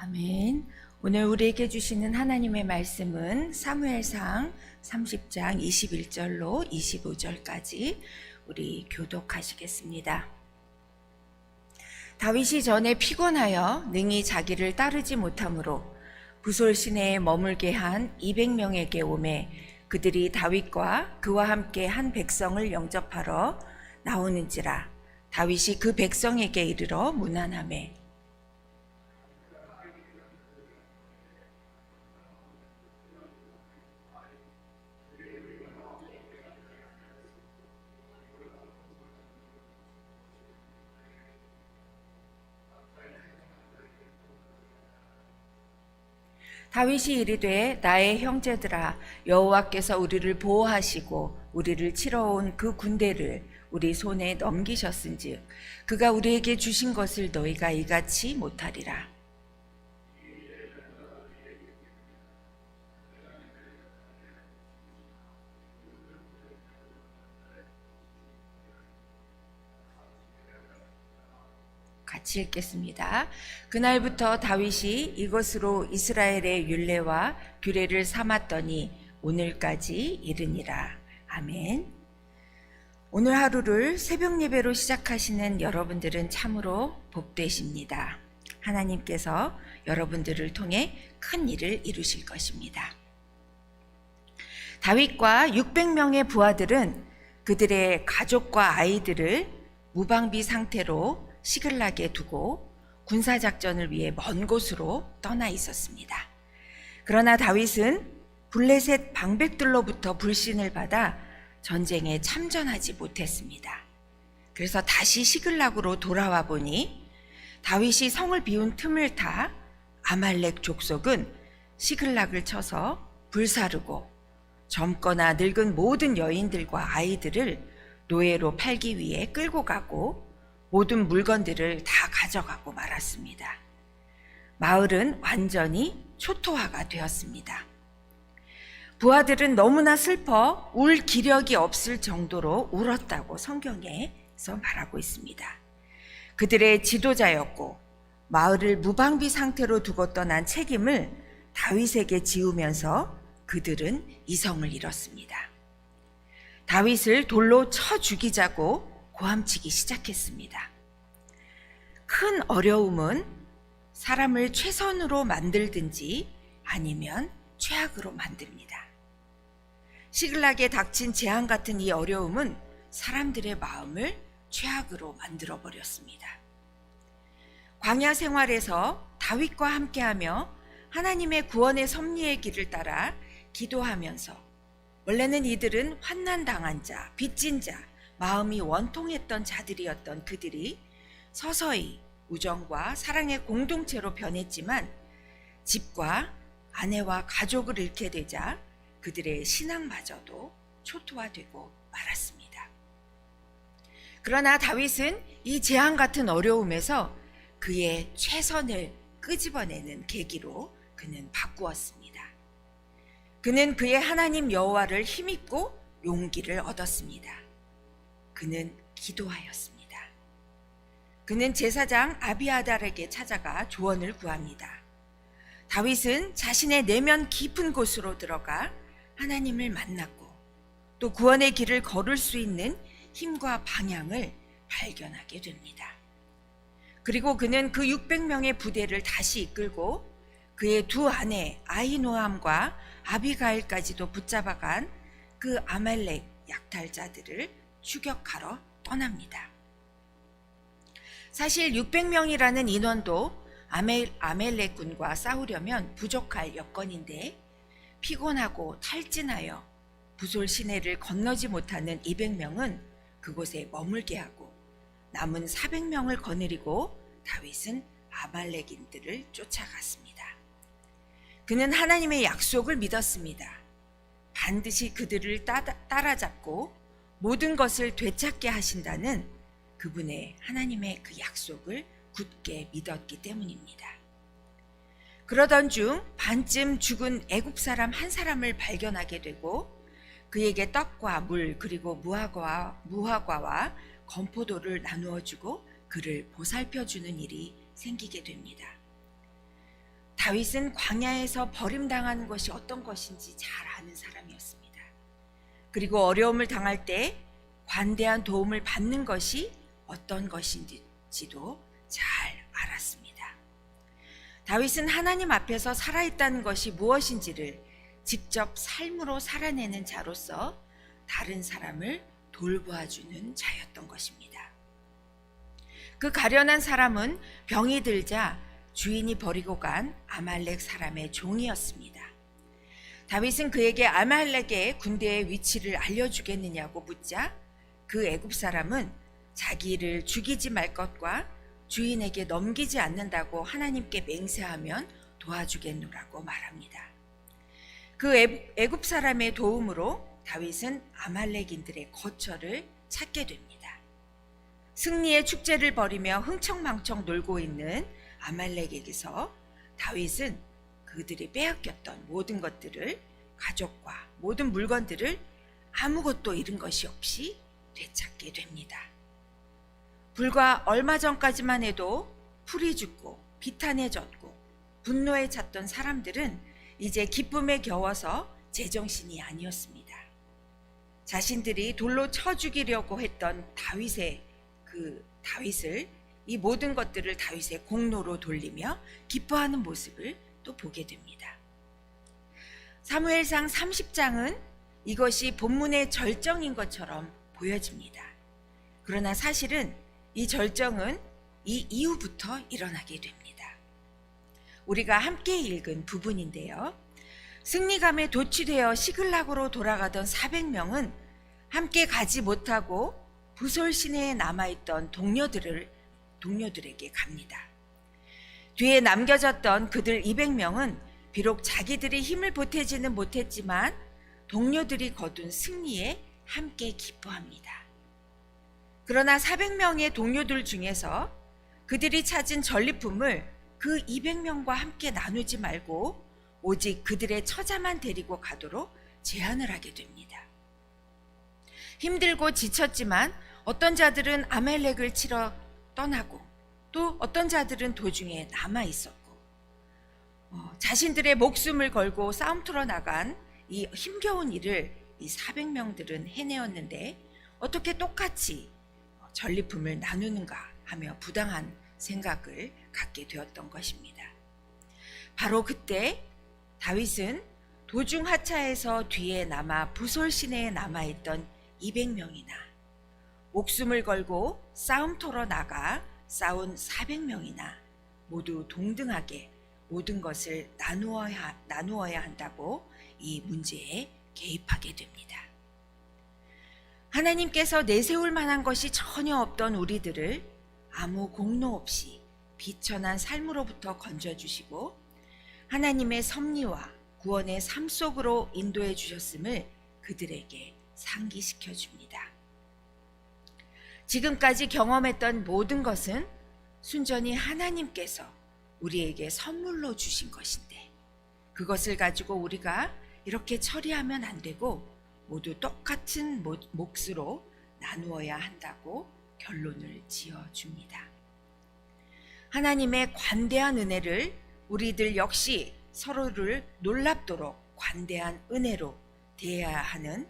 아멘. 오늘 우리에게 주시는 하나님의 말씀은 사무엘상 30장 21절로 25절까지 우리 교독하시겠습니다. 다윗이 전에 피곤하여 능히 자기를 따르지 못하므로 부솔 시내에 머물게 한 200명에게 오매 그들이 다윗과 그와 함께 한 백성을 영접하러 나오는지라 다윗이 그 백성에게 이르러 문안하매 다윗이 이르되 나의 형제들아 여호와께서 우리를 보호하시고 우리를 치러 온 그 군대를 우리 손에 넘기셨은즉 그가 우리에게 주신 것을 너희가 이같이 못하리라. 같이 읽겠습니다. 그날부터 다윗이 이것으로 이스라엘의 율례와 규례를 삼았더니 오늘까지 이르니라. 아멘. 오늘 하루를 새벽 예배로 시작하시는 여러분들은 참으로 복되십니다. 하나님께서 여러분들을 통해 큰 일을 이루실 것입니다. 다윗과 600명의 부하들은 그들의 가족과 아이들을 무방비 상태로 시글락에 두고 군사작전을 위해 먼 곳으로 떠나 있었습니다. 그러나 다윗은 블레셋 방백들로부터 불신을 받아 전쟁에 참전하지 못했습니다. 그래서 다시 시글락으로 돌아와 보니 다윗이 성을 비운 틈을 타 아말렉 족속은 시글락을 쳐서 불사르고 젊거나 늙은 모든 여인들과 아이들을 노예로 팔기 위해 끌고 가고 모든 물건들을 다 가져가고 말았습니다. 마을은 완전히 초토화가 되었습니다. 부하들은 너무나 슬퍼 울 기력이 없을 정도로 울었다고 성경에서 말하고 있습니다. 그들의 지도자였고 마을을 무방비 상태로 두고 떠난 책임을 다윗에게 지우면서 그들은 이성을 잃었습니다. 다윗을 돌로 쳐 죽이자고 고함치기 시작했습니다. 큰 어려움은 사람을 최선으로 만들든지 아니면 최악으로 만듭니다. 시글락에 닥친 재앙 같은 이 어려움은 사람들의 마음을 최악으로 만들어 버렸습니다. 광야 생활에서 다윗과 함께하며 하나님의 구원의 섭리의 길을 따라 기도하면서 원래는 이들은 환난당한 자, 빚진 자, 마음이 원통했던 자들이었던 그들이 서서히 우정과 사랑의 공동체로 변했지만 집과 아내와 가족을 잃게 되자 그들의 신앙마저도 초토화되고 말았습니다. 그러나 다윗은 이 재앙 같은 어려움에서 그의 최선을 끄집어내는 계기로 그는 바꾸었습니다. 그는 그의 하나님 여호와를 힘입고 용기를 얻었습니다. 그는 기도하였습니다. 그는 제사장 아비아달에게 찾아가 조언을 구합니다. 다윗은 자신의 내면 깊은 곳으로 들어가 하나님을 만났고 또 구원의 길을 걸을 수 있는 힘과 방향을 발견하게 됩니다. 그리고 그는 그 600명의 부대를 다시 이끌고 그의 두 아내 아히노암과 아비가일까지도 붙잡아간 그 아말렉 약탈자들을 추격하러 떠납니다. 사실 600명이라는 인원도 아멜렉군과 싸우려면 부족할 여건인데 피곤하고 탈진하여 부솔 시내를 건너지 못하는 200명은 그곳에 머물게 하고 남은 400명을 거느리고 다윗은 아말렉인들을 쫓아갔습니다. 그는 하나님의 약속을 믿었습니다. 반드시 그들을 따라잡고 모든 것을 되찾게 하신다는 그분의 하나님의 그 약속을 굳게 믿었기 때문입니다. 그러던 중 반쯤 죽은 애굽 사람 한 사람을 발견하게 되고 그에게 떡과 물 그리고 무화과와 건포도를 나누어 주고 그를 보살펴 주는 일이 생기게 됩니다. 다윗은 광야에서 버림당하는 것이 어떤 것인지 잘 아는 사람이었습니다. 그리고 어려움을 당할 때 관대한 도움을 받는 것이 어떤 것인지도 잘 알았습니다. 다윗은 하나님 앞에서 살아있다는 것이 무엇인지를 직접 삶으로 살아내는 자로서 다른 사람을 돌보아주는 자였던 것입니다. 그 가련한 사람은 병이 들자 주인이 버리고 간 아말렉 사람의 종이었습니다. 다윗은 그에게 아말렉의 군대의 위치를 알려주겠느냐고 묻자 그 애굽 사람은 자기를 죽이지 말 것과 주인에게 넘기지 않는다고 하나님께 맹세하면 도와주겠노라고 말합니다. 그 애굽 사람의 도움으로 다윗은 아말렉인들의 거처를 찾게 됩니다. 승리의 축제를 벌이며 흥청망청 놀고 있는 아말렉에게서 다윗은 그들이 빼앗겼던 모든 것들을, 가족과 모든 물건들을 아무것도 잃은 것이 없이 되찾게 됩니다. 불과 얼마 전까지만 해도 풀이 죽고 비탄해졌고 분노에 찼던 사람들은 이제 기쁨에 겨워서 제정신이 아니었습니다. 자신들이 돌로 쳐 죽이려고 했던 다윗을 이 모든 것들을 다윗의 공로로 돌리며 기뻐하는 모습을 또 보게 됩니다. 사무엘상 30장은 이것이 본문의 절정인 것처럼 보여집니다. 그러나 사실은 이 절정은 이 이후부터 일어나게 됩니다. 우리가 함께 읽은 부분인데요. 승리감에 도취되어 시글락으로 돌아가던 400명은 함께 가지 못하고 부솔 시내에 남아있던 동료들에게 갑니다. 뒤에 남겨졌던 그들 200명은 비록 자기들이 힘을 보태지는 못했지만 동료들이 거둔 승리에 함께 기뻐합니다. 그러나 400명의 동료들 중에서 그들이 찾은 전리품을 그 200명과 함께 나누지 말고 오직 그들의 처자만 데리고 가도록 제안을 하게 됩니다. 힘들고 지쳤지만 어떤 자들은 아말렉을 치러 떠나고 또 어떤 자들은 도중에 남아 있었고 자신들의 목숨을 걸고 싸움터로 나간 이 힘겨운 일을 이 400명들은 해내었는데 어떻게 똑같이 전리품을 나누는가 하며 부당한 생각을 갖게 되었던 것입니다. 바로 그때 다윗은 도중 하차해서 뒤에 남아 부솔 시내에 남아있던 200명이나 목숨을 걸고 싸움터로 나가 싸운 400명이나 모두 동등하게 모든 것을 나누어야 한다고 이 문제에 개입하게 됩니다. 하나님께서 내세울 만한 것이 전혀 없던 우리들을 아무 공로 없이 비천한 삶으로부터 건져주시고 하나님의 섭리와 구원의 삶 속으로 인도해 주셨음을 그들에게 상기시켜 줍니다. 지금까지 경험했던 모든 것은 순전히 하나님께서 우리에게 선물로 주신 것인데 그것을 가지고 우리가 이렇게 처리하면 안 되고 모두 똑같은 몫으로 나누어야 한다고 결론을 지어줍니다. 하나님의 관대한 은혜를 우리들 역시 서로를 놀랍도록 관대한 은혜로 대해야 하는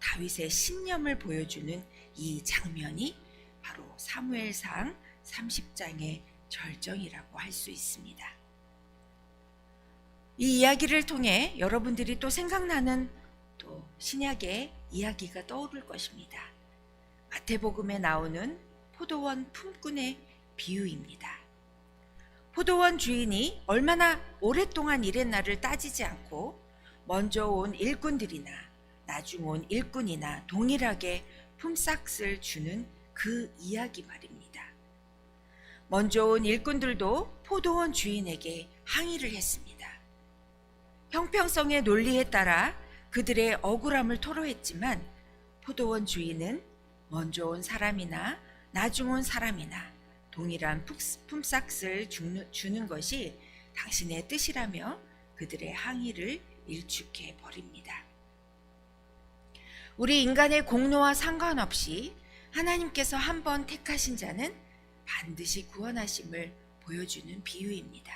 다윗의 신념을 보여주는 이 장면이 바로 사무엘상 30장의 절정이라고 할 수 있습니다. 이 이야기를 통해 여러분들이 또 생각나는 또 신약의 이야기가 떠오를 것입니다. 마태복음에 나오는 포도원 품꾼의 비유입니다. 포도원 주인이 얼마나 오랫동안 일했나를 따지지 않고 먼저 온 일꾼들이나 나중 온 일꾼이나 동일하게 품삯을 주는 그 이야기 말입니다. 먼저 온 일꾼들도 포도원 주인에게 항의를 했습니다. 형평성의 논리에 따라 그들의 억울함을 토로했지만 포도원 주인은 먼저 온 사람이나 나중 온 사람이나 동일한 품삯을 주는 것이 당신의 뜻이라며 그들의 항의를 일축해 버립니다. 우리 인간의 공로와 상관없이 하나님께서 한번 택하신 자는 반드시 구원하심을 보여주는 비유입니다.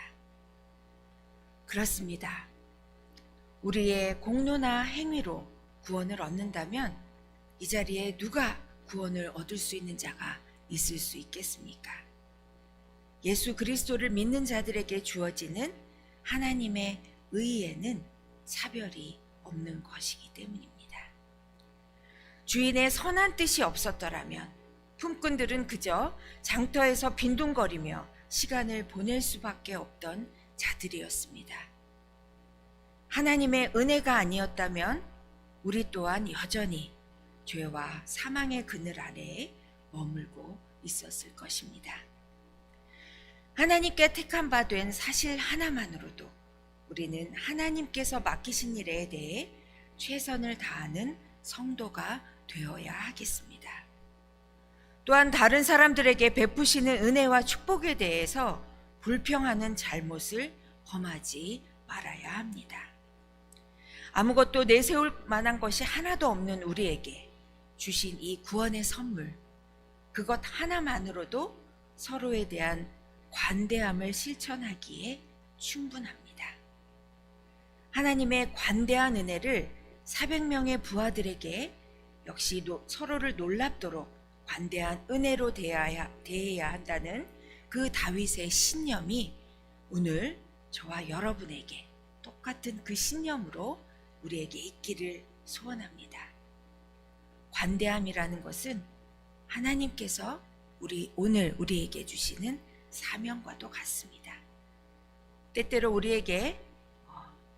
그렇습니다. 우리의 공로나 행위로 구원을 얻는다면 이 자리에 누가 구원을 얻을 수 있는 자가 있을 수 있겠습니까? 예수 그리스도를 믿는 자들에게 주어지는 하나님의 의에는 차별이 없는 것이기 때문입니다. 주인의 선한 뜻이 없었더라면 품꾼들은 그저 장터에서 빈둥거리며 시간을 보낼 수밖에 없던 자들이었습니다. 하나님의 은혜가 아니었다면 우리 또한 여전히 죄와 사망의 그늘 아래에 머물고 있었을 것입니다. 하나님께 택한 바 된 사실 하나만으로도 우리는 하나님께서 맡기신 일에 대해 최선을 다하는 성도가 되어야 하겠습니다. 또한 다른 사람들에게 베푸시는 은혜와 축복에 대해서 불평하는 잘못을 범하지 말아야 합니다. 아무것도 내세울 만한 것이 하나도 없는 우리에게 주신 이 구원의 선물, 그것 하나만으로도 서로에 대한 관대함을 실천하기에 충분합니다. 하나님의 관대한 은혜를 400명의 부하들에게 역시 서로를 놀랍도록 관대한 은혜로 대해야 한다는 그 다윗의 신념이 오늘 저와 여러분에게 똑같은 그 신념으로 우리에게 있기를 소원합니다. 관대함이라는 것은 하나님께서 오늘 우리에게 주시는 사명과도 같습니다. 때때로 우리에게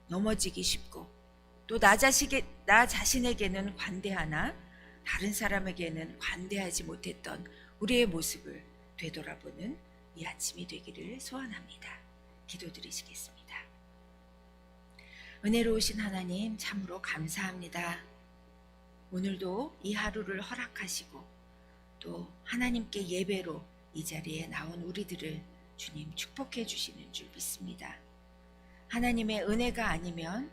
넘어지기 쉽고 또 나 자신에게는 관대하나 다른 사람에게는 관대하지 못했던 우리의 모습을 되돌아보는 이 아침이 되기를 소원합니다. 기도드리시겠습니다. 은혜로우신 하나님 참으로 감사합니다. 오늘도 이 하루를 허락하시고 또 하나님께 예배로 이 자리에 나온 우리들을 주님 축복해 주시는 줄 믿습니다. 하나님의 은혜가 아니면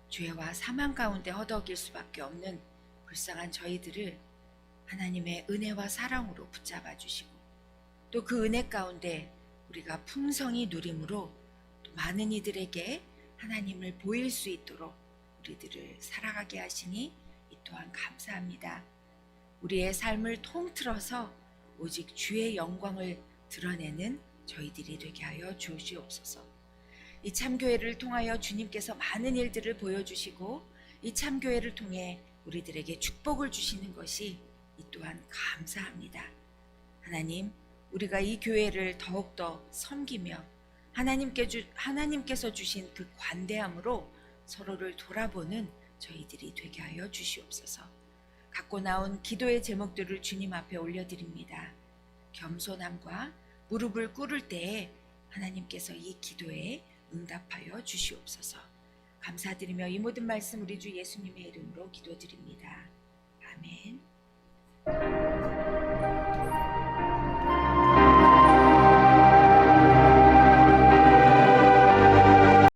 죄와 사망 가운데 허덕일 수밖에 없는 불쌍한 저희들을 하나님의 은혜와 사랑으로 붙잡아 주시고 또 그 은혜 가운데 우리가 풍성히 누림으로 또 많은 이들에게 하나님을 보일 수 있도록 우리들을 살아가게 하시니 이 또한 감사합니다. 우리의 삶을 통틀어서 오직 주의 영광을 드러내는 저희들이 되게 하여 주시옵소서. 이 참교회를 통하여 주님께서 많은 일들을 보여주시고 이 참교회를 통해 우리들에게 축복을 주시는 것이 이 또한 감사합니다. 하나님, 우리가 이 교회를 더욱더 섬기며 하나님께서 주신 그 관대함으로 서로를 돌아보는 저희들이 되게 하여 주시옵소서. 갖고 나온 기도의 제목들을 주님 앞에 올려드립니다. 겸손함과 무릎을 꿇을 때에 하나님께서 이 기도에 응답하여 주시옵소서. 감사드리며 이 모든 말씀 우리 주 예수님의 이름으로 기도드립니다. 아멘.